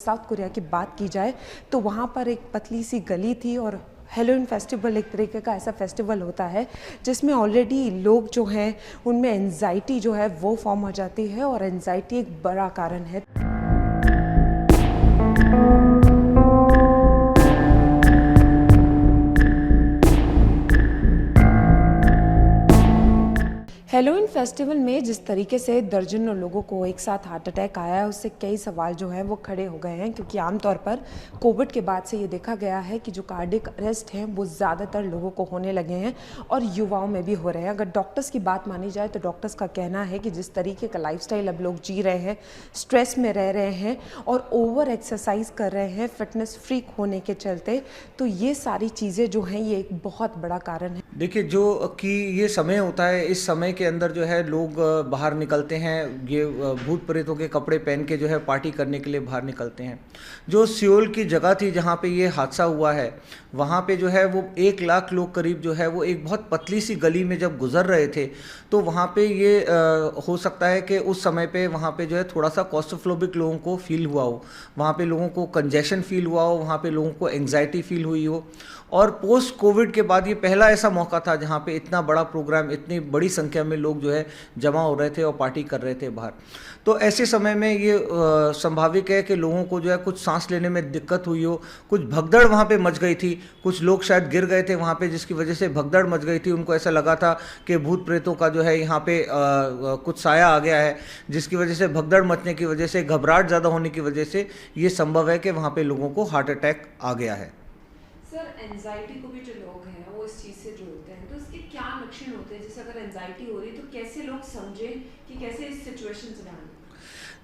South Korea की बात की जाए तो वहाँ पर एक पतली सी गली थी और हेलोइन फेस्टिवल एक तरीके का ऐसा फेस्टिवल होता है जिसमें ऑलरेडी लोग जो हैं उनमें एंजाइटी जो है वो फॉर्म हो जाती है और एंजाइटी एक बड़ा कारण है। हेलोइन फेस्टिवल में जिस तरीके से दर्जनों लोगों को एक साथ हार्ट अटैक आया है उससे कई सवाल जो हैं वो खड़े हो गए हैं, क्योंकि आमतौर पर कोविड के बाद से ये देखा गया है कि जो कार्डियक अरेस्ट हैं वो ज़्यादातर लोगों को होने लगे हैं और युवाओं में भी हो रहे हैं। अगर डॉक्टर्स की बात मानी जाए तो डॉक्टर्स का कहना है कि जिस तरीके का लाइफस्टाइल अब लोग जी रहे हैं, स्ट्रेस में रह रहे हैं और ओवर एक्सरसाइज कर रहे हैं फिटनेस फ्रीक होने के चलते, तो ये सारी चीज़ें जो हैं ये एक बहुत बड़ा कारण है। देखिए, जो कि ये समय होता है, इस समय के अंदर जो है लोग बाहर निकलते हैं, ये भूत प्रेतों के कपड़े पहन के जो है पार्टी करने के लिए बाहर निकलते हैं। जो सियोल की जगह थी जहाँ पे ये हादसा हुआ है, वहाँ पे जो है वो 1 लाख लोग करीब जो है वो एक बहुत पतली सी गली में जब गुजर रहे थे, तो वहाँ पे ये हो सकता है कि उस समय पे वहाँ पे जो है थोड़ा सा क्लॉस्ट्रोफोबिक लोगों को फील हुआ हो, वहाँ पे लोगों को कंजेशन फील हुआ हो, वहाँ पे लोगों को एंग्जाइटी फील हुई हो। और पोस्ट कोविड के बाद ये पहला ऐसा मौका था जहाँ पे इतना बड़ा प्रोग्राम, इतनी बड़ी संख्या में लोग जो है जमा हो रहे थे और पार्टी कर रहे थे बाहर। तो ऐसे समय में ये संभाविक है कि लोगों को जो है कुछ सांस लेने में दिक्कत हुई हो, कुछ भगदड़ वहाँ पे मच गई थी, कुछ लोग शायद गिर गए थे वहाँ पे जिसकी वजह से भगदड़ मच गई थी। उनको ऐसा लगा था कि भूत प्रेतों का जो है यहाँ पे कुछ साया आ गया है, जिसकी वजह से भगदड़ मचने की वजह से, घबराहट ज़्यादा होने की वजह से ये संभव है कि वहाँ पे लोगों को हार्ट अटैक आ गया है। सर, एंजाइटी को भी जो लोग हैं वो इस चीज़ से जोड़ते हैं, तो इसके क्या लक्षण होते हैं? जैसे अगर एंजाइटी हो रही तो कैसे लोग समझें कि कैसे इस सिचुएशन से बाहर निकलें?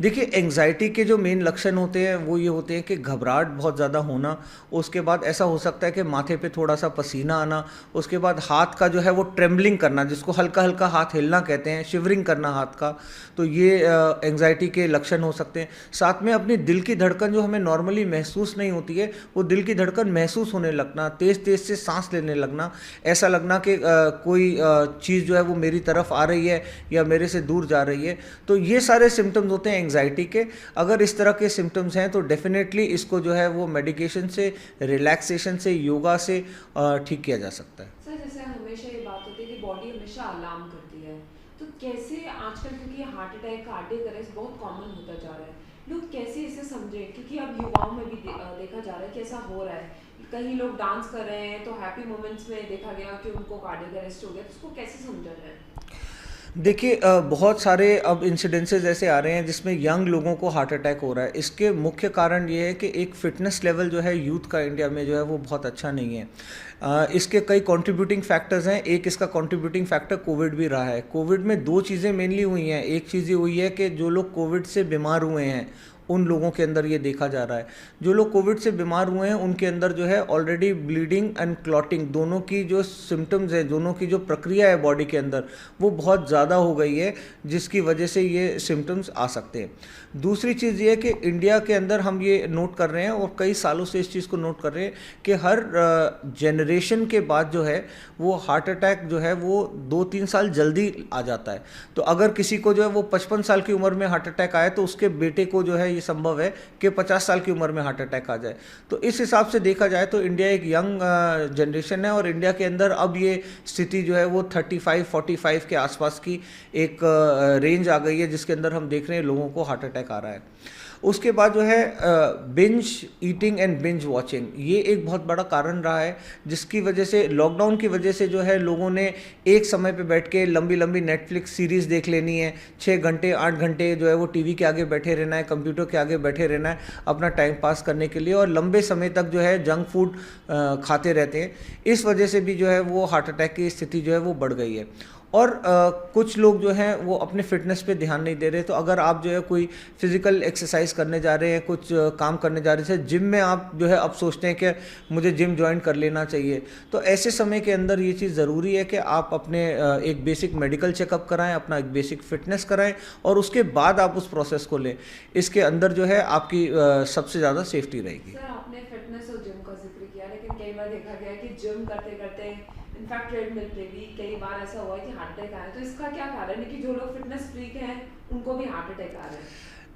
देखिए, एंग्जाइटी के जो मेन लक्षण होते हैं वो ये होते हैं कि घबराहट बहुत ज़्यादा होना, उसके बाद ऐसा हो सकता है कि माथे पे थोड़ा सा पसीना आना, उसके बाद हाथ का जो है वो ट्रेम्बलिंग करना, जिसको हल्का हल्का हाथ हिलना कहते हैं, शिवरिंग करना हाथ का, तो ये एंग्जाइटी के लक्षण हो सकते हैं। साथ में अपनी दिल की धड़कन जो हमें नॉर्मली महसूस नहीं होती है, वो दिल की धड़कन महसूस होने लगना, तेज़ तेज़ से सांस लेने लगना, ऐसा लगना कि कोई चीज़ जो है वो मेरी तरफ आ रही है या मेरे से दूर जा रही है। तो ये सारे सिम्टम्स होते हैं एंग्जाइटी के। अगर इस तरह के सिम्टम्स हैं तो डेफिनेटली इसको जो है वो मेडिकेशन से, रिलैक्सेशन से, योगा से ठीक किया जा सकता है। सर, जैसे हमेशा ये बात होती है कि बॉडी हमेशा अलार्म करती है, तो कैसे आजकल, क्योंकि हार्ट अटैक, कार्डियक अरेस्ट बहुत कॉमन होता जा रहा है, लोग कैसे इसे समझें? क्योंकि अब युवाओं में भी देखा जा रहा है कि ऐसा हो रहा है, कहीं लोग डांस कर रहे हैं तो हैप्पी मोमेंट्स में देखा गया कि उनको कार्डियक अरेस्ट हो गया, तो उसको कैसे समझा जाए? देखिए, बहुत सारे अब इंसिडेंसेस ऐसे आ रहे हैं जिसमें यंग लोगों को हार्ट अटैक हो रहा है। इसके मुख्य कारण ये है कि एक फ़िटनेस लेवल जो है यूथ का इंडिया में जो है वो बहुत अच्छा नहीं है। इसके कई कंट्रीब्यूटिंग फैक्टर्स हैं। एक इसका कंट्रीब्यूटिंग फैक्टर कोविड भी रहा है। कोविड में 2 चीज़ें मेनली हुई हैं। एक चीज़ ये हुई है कि जो लोग कोविड से बीमार हुए हैं उन लोगों के अंदर ये देखा जा रहा है, जो लोग कोविड से बीमार हुए हैं उनके अंदर जो है ऑलरेडी ब्लीडिंग एंड क्लॉटिंग दोनों की जो सिम्टम्स है, दोनों की जो प्रक्रिया है बॉडी के अंदर, वो बहुत ज़्यादा हो गई है, जिसकी वजह से ये सिम्टम्स आ सकते हैं। दूसरी चीज़ ये है कि इंडिया के अंदर हम ये नोट कर रहे हैं और कई सालों से इस चीज़ को नोट कर रहे हैं कि हर जनरेशन के बाद जो है वो हार्ट अटैक जो है वो 2-3 साल जल्दी आ जाता है। तो अगर किसी को जो है वो 55 साल की उम्र में हार्ट अटैक आए तो उसके बेटे को जो है ये संभव है कि 50 साल की उम्र में हार्ट अटैक आ जाए। तो इस हिसाब से देखा जाए तो इंडिया एक यंग जनरेशन है और इंडिया के अंदर अब ये स्थिति जो है वो 35-45 के आसपास की एक रेंज आ गई है, जिसके अंदर हम देख रहे हैं लोगों को हार्ट अटैक आ रहा है। उसके बाद जो है binge eating and binge watching, ये एक बहुत बड़ा कारण रहा है, जिसकी वजह से लॉकडाउन की वजह से जो है लोगों ने एक समय पे बैठ के लंबी लंबी नेटफ्लिक्स सीरीज़ देख लेनी है, 6 घंटे 8 घंटे जो है वो टीवी के आगे बैठे रहना है, कंप्यूटर के आगे बैठे रहना है अपना टाइम पास करने के लिए, और लंबे समय तक जो है जंक फूड खाते रहते हैं। इस वजह से भी जो है वो हार्ट अटैक की स्थिति जो है वो बढ़ गई है। और कुछ लोग जो हैं वो अपने फिटनेस पे ध्यान नहीं दे रहे। तो अगर आप जो है कोई फिजिकल एक्सरसाइज करने जा रहे हैं, कुछ काम करने जा रहे हैं, जिम में आप जो है अब सोचते हैं कि मुझे जिम ज्वाइन कर लेना चाहिए, तो ऐसे समय के अंदर ये चीज़ ज़रूरी है कि आप अपने एक बेसिक मेडिकल चेकअप कराएं, अपना एक बेसिक फिटनेस कराएं और उसके बाद आप उस प्रोसेस को लें। इसके अंदर जो है आपकी सबसे ज़्यादा सेफ्टी रहेगी। सर, आपने फिटनेस और जिम का जिक्र किया, लेकिन कई बार देखा गया कि जिम करते करते, इनफैक्ट ट्रेडमिल पे भी कई बार ऐसा हुआ है कि हार्ट अटैक आया, तो इसका क्या कारण है कि जो लोग फिटनेस फ्रीक हैं उनको भी हार्ट अटैक आ रहे हैं?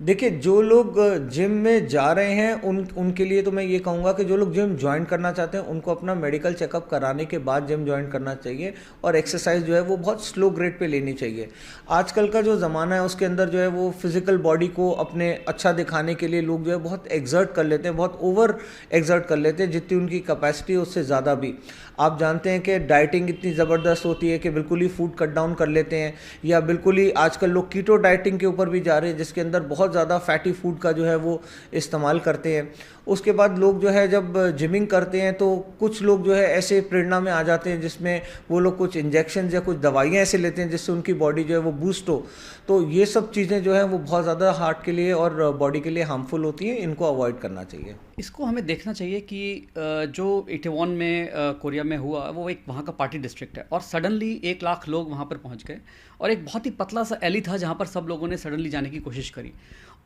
देखिए, जो लोग जिम में जा रहे हैं उनके लिए तो मैं ये कहूँगा कि जो लोग जिम ज्वाइन करना चाहते हैं उनको अपना मेडिकल चेकअप कराने के बाद जिम ज्वाइन करना चाहिए, और एक्सरसाइज जो है वो बहुत स्लो ग्रेड पे लेनी चाहिए। आजकल का जो ज़माना है उसके अंदर जो है वो फिजिकल बॉडी को अपने अच्छा दिखाने के लिए लोग जो है बहुत एग्जर्ट कर लेते हैं, बहुत ओवर एग्जर्ट कर लेते हैं, जितनी उनकी कैपेसिटी है उससे ज़्यादा भी। आप जानते हैं कि डाइटिंग इतनी ज़बरदस्त होती है कि बिल्कुल ही फूड कट डाउन कर लेते हैं, या बिल्कुल ही आजकल लोग कीटो डाइटिंग के ऊपर भी जा रहे हैं, जिसके अंदर बहुत ज़्यादा फैटी फूड का जो है वो इस्तेमाल करते हैं। उसके बाद लोग जो है जब जिमिंग करते हैं तो कुछ लोग जो है ऐसे प्रेरणा में आ जाते हैं जिसमें वो लोग कुछ इंजेक्शन या कुछ दवाइयाँ ऐसे लेते हैं जिससे उनकी बॉडी जो है वो बूस्ट हो। तो ये सब चीज़ें जो है वो बहुत ज़्यादा हार्ट के लिए और बॉडी के लिए हार्मफुल होती हैं, इनको अवॉइड करना चाहिए। इसको हमें देखना चाहिए कि जो इटावान में कोरिया में हुआ वो एक वहाँ का पार्टी डिस्ट्रिक्ट है, और सडनली 1 लाख लोग वहाँ पर पहुँच गए, और एक बहुत ही पतला सा एली था जहाँ पर सब लोगों ने सडनली जाने की कोशिश करी,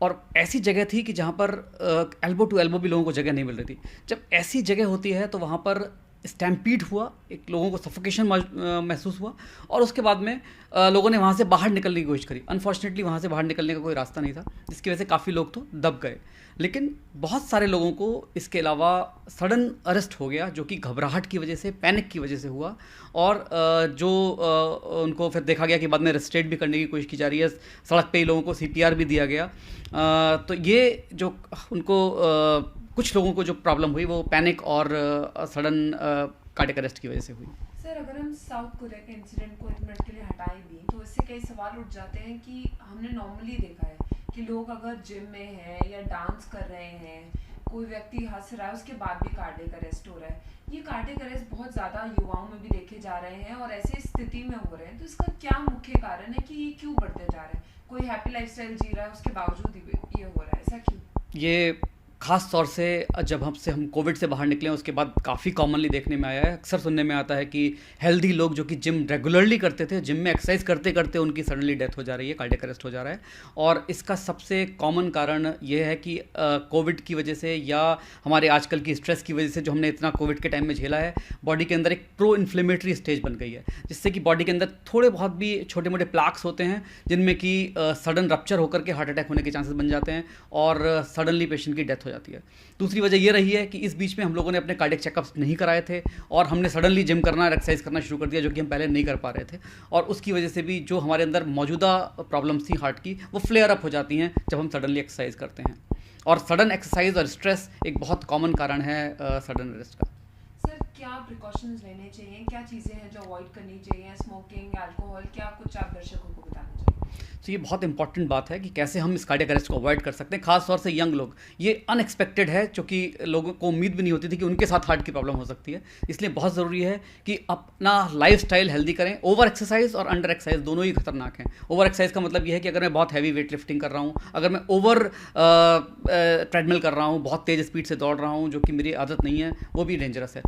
और ऐसी जगह थी कि जहाँ पर एल्बो टू एल्बो भी लोगों को जगह नहीं मिल रही थी। जब ऐसी जगह होती है तो वहाँ पर स्टैम्पीड हुआ, एक लोगों को सफोकेशन महसूस हुआ, और उसके बाद में लोगों ने वहाँ से बाहर निकलने की कोशिश करी। अनफॉर्चुनेटली वहाँ से बाहर निकलने का कोई रास्ता नहीं था, जिसकी वजह से काफ़ी लोग तो दब गए, लेकिन बहुत सारे लोगों को इसके अलावा सडन अरेस्ट हो गया, जो कि घबराहट की वजह से, पैनिक की वजह से हुआ, और उनको फिर देखा गया कि बाद में रेस्ट्रेट भी करने की कोशिश की जा रही है, सड़क पे ही लोगों को CPR भी दिया गया। तो ये जो उनको कुछ लोगों को जो प्रॉब्लम हुई वो पैनिक और सडन कार्डियक अरेस्ट की वजह से हुई। सर, अगर हम साउथ कोरिया के इंसिडेंट को 1 मिनट के लिए हटाएं भी तो इससे कई सवाल उठ जाते हैं कि हमने नॉर्मली देखा है कि लोग अगर जिम में हैं या डांस कर रहे हैं, कोई व्यक्ति हंस रहा है, उसके बाद भी कार्डियक अरेस्ट हो रहा है। ये कार्डियक अरेस्ट बहुत ज़्यादा युवाओं में भी देखे जा रहे हैं और ऐसी स्थिति में हो रहे हैं, तो इसका क्या मुख्य कारण है कि ये क्यों बढ़ते जा रहे हैं? कोई हैप्पी लाइफस्टाइल जी रहा है उसके बावजूद ही ये हो रहा है, ऐसा क्यों? ये ख़ास तौर से जब हम कोविड से बाहर निकले हैं उसके बाद काफ़ी कॉमनली देखने में आया है। अक्सर सुनने में आता है कि हेल्दी लोग जो कि जिम रेगुलरली करते थे, जिम में एक्सरसाइज करते करते उनकी सडनली डेथ हो जा रही है, कार्डियक अरेस्ट हो जा रहा है। और इसका सबसे कॉमन कारण ये है कि कोविड की वजह से या हमारे आजकल की स्ट्रेस की वजह से जो हमने इतना कोविड के टाइम में झेला है, बॉडी के अंदर एक प्रो इन्फ्लेमेटरी स्टेज बन गई है, जिससे कि बॉडी के अंदर थोड़े बहुत भी छोटे मोटे प्लाक्स होते हैं जिनमें कि सडन रप्चर होकर के हार्ट अटैक होने के चांसेस बन जाते हैं और सडनली पेशेंट की डेथ हो जाती है। दूसरी वजह ये रही है कि इस बीच में हम लोगों ने अपने कार्डियक चेकअप्स नहीं कराए थे और हमने सडनली जिम करना और एक्सरसाइज करना शुरू कर दिया, जो कि हम पहले नहीं कर पा रहे थे, और उसकी वजह से भी जो हमारे अंदर मौजूदा प्रॉब्लम्स थी हार्ट की, वो फ्लेयर अप हो जाती हैं जब हम सडनली एक्सरसाइज करते हैं। और सडन एक्सरसाइज और स्ट्रेस एक बहुत कॉमन कारण है सडन अरेस्ट का। सर, क्या प्रिकॉशंस लेने चाहिए, क्या चीज़ें हैं जो अवॉइड करनी चाहिए? स्मोकिंग, अल्कोहल, क्या कुछ आप दर्शकों को बताना चाहिए? तो ये बहुत इंपॉर्टेंट बात है कि कैसे हम इस कार्डियक अरेस्ट को अवॉइड कर सकते हैं, खास तौर से यंग लोग। ये अनएक्सपेक्टेड है, क्योंकि लोगों को उम्मीद भी नहीं होती थी कि उनके साथ हार्ट की प्रॉब्लम हो सकती है। इसलिए बहुत ज़रूरी है कि अपना लाइफस्टाइल हेल्दी करें। ओवर एक्सरसाइज और अंडर एक्सरसाइज दोनों ही खतरनाक हैं। ओवर एक्सरसाइज का मतलब ये है कि अगर मैं बहुत हैवी वेट लिफ्टिंग कर रहा हूँ, अगर मैं ओवर ट्रेडमिल कर रहा हूँ, बहुत तेज़ स्पीड से दौड़ रहा हूँ, जो कि मेरी आदत नहीं है, वो भी डेंजरस है।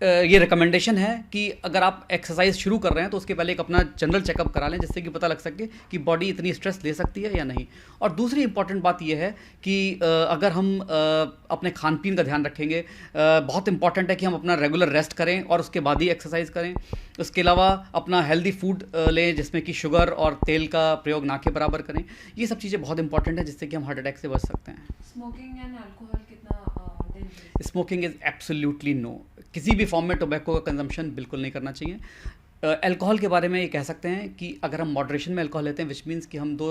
ये रिकमेंडेशन है कि अगर आप एक्सरसाइज शुरू कर रहे हैं तो उसके पहले एक अपना जनरल चेकअप करा लें, जिससे कि पता लग सके कि बॉडी इतनी स्ट्रेस ले सकती है या नहीं। और दूसरी इंपॉर्टेंट बात यह है कि अगर हम अपने खान पीन का ध्यान रखेंगे, बहुत इंपॉर्टेंट है कि हम अपना रेगुलर रेस्ट करें और उसके बाद ही एक्सरसाइज करें। उसके अलावा अपना हेल्दी फूड लें जिसमें कि शुगर और तेल का प्रयोग ना के बराबर करें। ये सब चीज़ें बहुत इंपॉर्टेंट है जिससे कि हम हार्ट अटैक से बच सकते हैं। स्मोकिंग एंड अल्कोहल कितना dangerous? Smoking is absolutely no. किसी भी फॉर्म में टोबैको का कंजम्पशन बिल्कुल नहीं करना चाहिए। अल्कोहल के बारे में ये कह सकते हैं कि अगर हम मॉडरेशन में अल्कोहल लेते हैं, विच मीन्स कि हम 2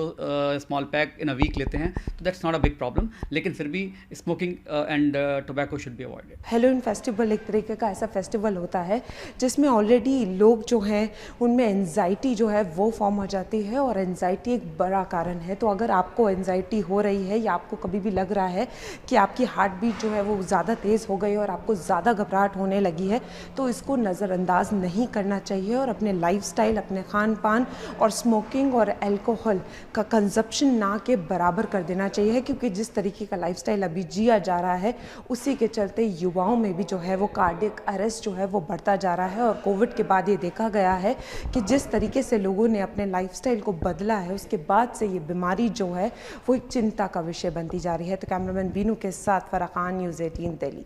small pack in a week लेते हैं, तो that's not a big problem. लेकिन फिर भी smoking and tobacco should be avoided. Halloween festival एक तरीके का ऐसा फेस्टिवल होता है जिसमें ऑलरेडी लोग जो हैं उनमें एंजाइटी जो है वो फॉर्म हो जाती है, और एंजाइटी एक बड़ा कारण है। तो अगर आपको एंजाइटी हो रही है या आपको कभी भी लग रहा है कि आपकी हार्ट बीट जो है वो ज़्यादा तेज़ हो गई और आपको ज़्यादा घबराहट होने लगी है, तो इसको नज़रअंदाज नहीं करना चाहिए और अपने लाइफस्टाइल, अपने खान पान और स्मोकिंग और अल्कोहल का कंजप्शन ना के बराबर कर देना चाहिए, क्योंकि जिस तरीके का लाइफस्टाइल अभी जिया जा रहा है उसी के चलते युवाओं में भी जो है वो कार्डियक अरेस्ट जो है वो बढ़ता जा रहा है। और कोविड के बाद ये देखा गया है कि जिस तरीके से लोगों ने अपने लाइफस्टाइल को बदला है, उसके बाद से ये बीमारी जो है वो एक चिंता का विषय बनती जा रही है। तो कैमरामैन बीनू के साथ फराह खान, न्यूज़ 18 दिल्ली।